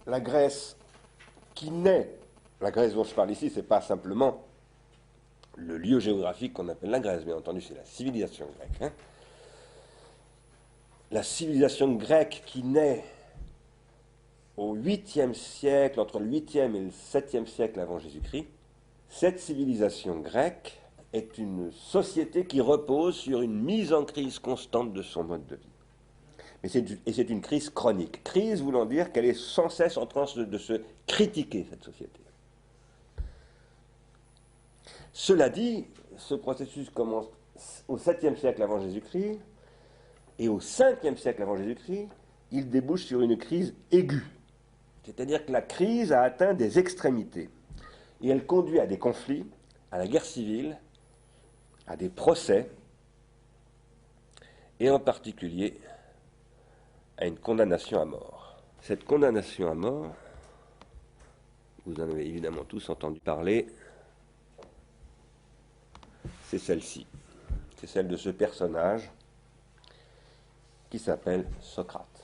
la Grèce qui naît, la Grèce dont je parle ici, c'est pas simplement le lieu géographique qu'on appelle la Grèce, bien entendu, c'est la civilisation grecque. Hein. La civilisation grecque qui naît au 8e siècle, entre le 8e et le 7e siècle avant Jésus-Christ, cette civilisation grecque est une société qui repose sur une mise en crise constante de son mode de vie. Et c'est une crise chronique. Crise voulant dire qu'elle est sans cesse en train de se critiquer, cette société. Cela dit, ce processus commence au 7e siècle avant Jésus-Christ, et au 5e siècle avant Jésus-Christ, il débouche sur une crise aiguë. C'est-à-dire que la crise a atteint des extrémités. Et elle conduit à des conflits, à la guerre civile, à des procès, et en particulier à une condamnation à mort. Cette condamnation à mort, vous en avez évidemment tous entendu parler, c'est celle-ci. C'est celle de ce personnage qui s'appelle Socrate.